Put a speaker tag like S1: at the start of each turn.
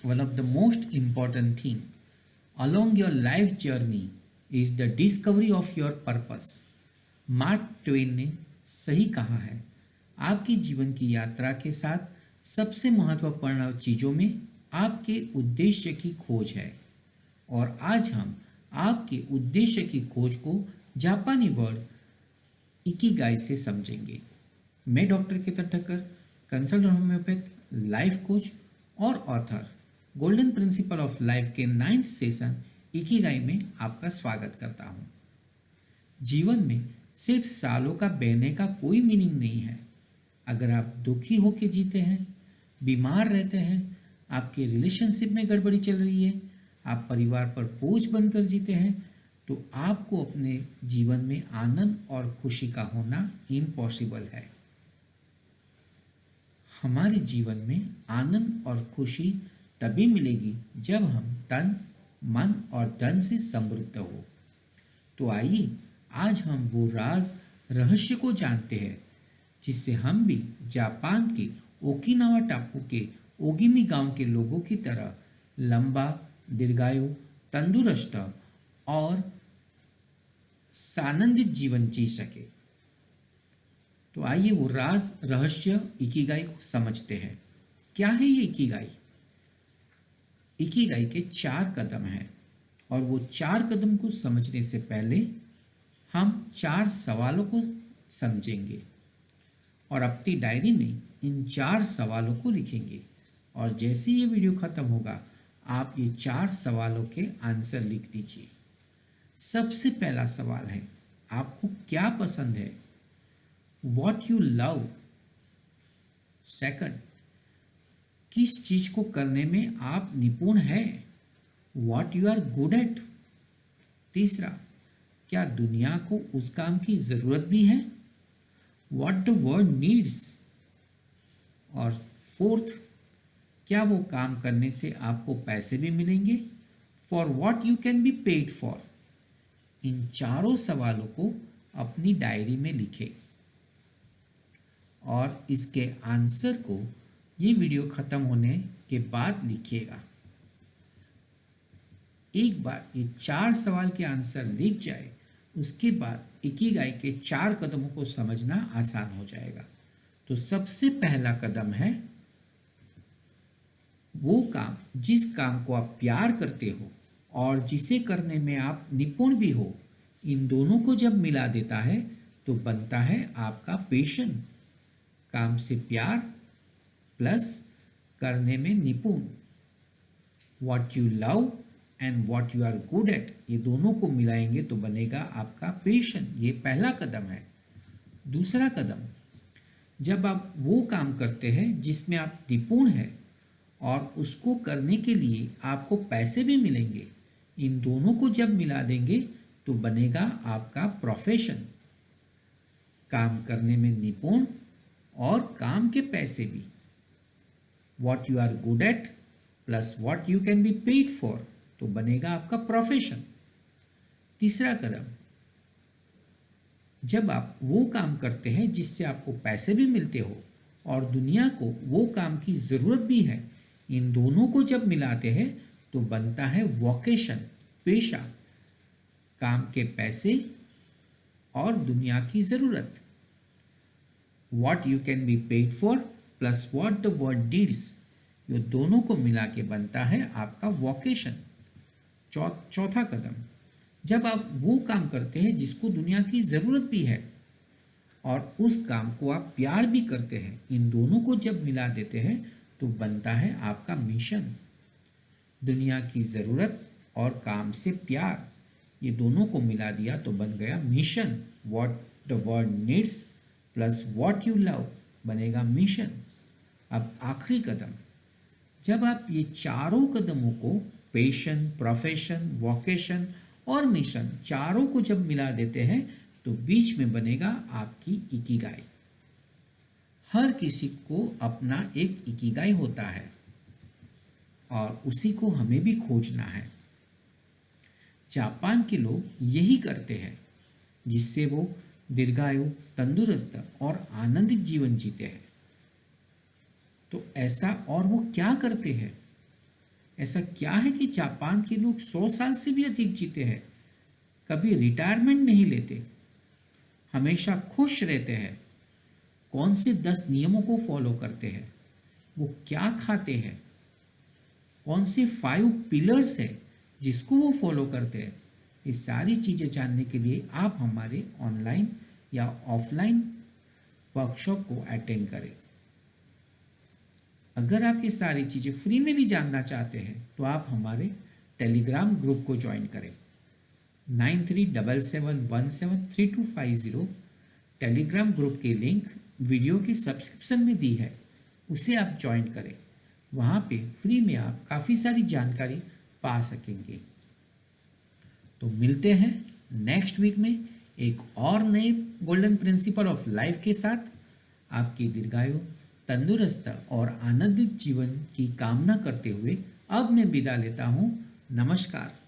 S1: one of the most important thing along your life journey is the discovery of your purpose. Mark Twain ने सही कहा है, आपकी जीवन की यात्रा के साथ सबसे महत्वपूर्ण चीज़ों में आपके उद्देश्य की खोज है। और आज हम आपके उद्देश्य की खोज को जापानी वर्ड इकिगाई से समझेंगे। मैं doctor Ketan Thakkar, consultant homeopath, life coach और author, golden principle of life के 9th सेशन इकिगाई में आपका स्वागत करता हूँ। जीवन में सिर्फ सालों का बहने का कोई मीनिंग नहीं है। अगर आप दुखी होकर जीते हैं, बीमार रहते हैं, आपके रिलेशनशिप में गड़बड़ी चल रही है, आप परिवार पर बोझ बनकर जीते हैं, तो आपको अपने जीवन में आनंद और खुशी का होना इम्पॉसिबल है। हमारे जीवन में आनंद और खुशी तभी मिलेगी जब हम तन, मन और धन से समृद्ध हो। तो आइए आज हम वो रहस्य को जानते हैं जिससे हम भी जापान के ओकिनावा टापू के ओगिमी गांव के लोगों की तरह लंबा, दीर्घायु, तंदुरुस्त और सानंदित जीवन जी सके। तो आइए वो रहस्य इकिगाई को समझते हैं। क्या है ये इकिगाई? इकिगाई के 4 कदम हैं और वो 4 कदम को समझने से पहले हम 4 सवालों को समझेंगे और अपनी डायरी में इन 4 सवालों को लिखेंगे। और जैसे ये वीडियो खत्म होगा आप ये 4 सवालों के आंसर लिख दीजिए। सबसे पहला सवाल है, आपको क्या पसंद है? What you love। सेकंड, किस चीज को करने में आप निपुण हैं? What you are good at। तीसरा, क्या दुनिया को उस काम की जरूरत भी है? What the world needs। और फोर्थ, क्या वो काम करने से आपको पैसे भी मिलेंगे? For what you can be paid for। इन चारों सवालों को अपनी डायरी में लिखें और इसके आंसर को ये वीडियो ख़त्म होने के बाद लिखिएगा। एक बार ये 4 सवाल के आंसर लिख जाए उसके बाद इकिगाई के 4 कदमों को समझना आसान हो जाएगा। तो सबसे पहला कदम है वो काम जिस काम को आप प्यार करते हो और जिसे करने में आप निपुण भी हो, इन दोनों को जब मिला देता है तो बनता है आपका पैशन। काम से प्यार प्लस करने में निपुण, what you love and what you are good at, ये दोनों को मिलाएंगे तो बनेगा आपका पैशन। ये पहला कदम है। दूसरा कदम, जब आप वो काम करते हैं जिसमें आप निपुण हैं और उसको करने के लिए आपको पैसे भी मिलेंगे, इन दोनों को जब मिला देंगे तो बनेगा आपका प्रोफेशन। काम करने में निपुण और काम के पैसे भी, what you are good at plus what you can be paid for, तो बनेगा आपका प्रोफेशन। तीसरा कदम, जब आप वो काम करते हैं जिससे आपको पैसे भी मिलते हो और दुनिया को वो काम की ज़रूरत भी है, इन दोनों को जब मिलाते हैं तो बनता है वोकेशन, पेशा। काम के पैसे और दुनिया की ज़रूरत, what you can be paid for plus what the world needs, ये दोनों को मिला के बनता है आपका वोकेशन। चौथा कदम, जब आप वो काम करते हैं जिसको दुनिया की ज़रूरत भी है और उस काम को आप प्यार भी करते हैं, इन दोनों को जब मिला देते हैं तो बनता है आपका मिशन। दुनिया की ज़रूरत और काम से प्यार, ये दोनों को मिला दिया तो बन गया mission. What the world needs plus what you love बनेगा मिशन। अब आखिरी कदम, जब आप ये चारों कदमों को पैशन, प्रोफेशन, वोकेशन और मिशन चारों को जब मिला देते हैं तो बीच में बनेगा आपकी इकिगाई। हर किसी को अपना एक इकिगाई होता है और उसी को हमें भी खोजना है। जापान के लोग यही करते हैं जिससे वो दीर्घायु, तंदुरुस्त और आनंदित जीवन जीते हैं। तो ऐसा और वो क्या करते हैं? ऐसा क्या है कि जापान के लोग 100 साल से भी अधिक जीते हैं, कभी रिटायरमेंट नहीं लेते, हमेशा खुश रहते हैं, कौन से 10 नियमों को फॉलो करते हैं, वो क्या खाते हैं, कौन से 5 पिलर्स है जिसको वो फॉलो करते हैं। ये सारी चीज़ें जानने के लिए आप हमारे ऑनलाइन या ऑफलाइन वर्कशॉप को अटेंड करें। अगर आप ये सारी चीज़ें फ्री में भी जानना चाहते हैं तो आप हमारे टेलीग्राम ग्रुप को ज्वाइन करें। 9377173250 टेलीग्राम ग्रुप की लिंक वीडियो के सब्सक्रिप्शन में दी है, उसे आप ज्वाइन करें। वहाँ पे फ्री में आप काफ़ी सारी जानकारी पा सकेंगे। तो मिलते हैं नेक्स्ट वीक में एक और नए गोल्डन प्रिंसिपल ऑफ लाइफ के साथ। आपकी दीर्घायु, तंदुरुस्त और आनंदित जीवन की कामना करते हुए अब मैं विदा लेता हूँ। नमस्कार।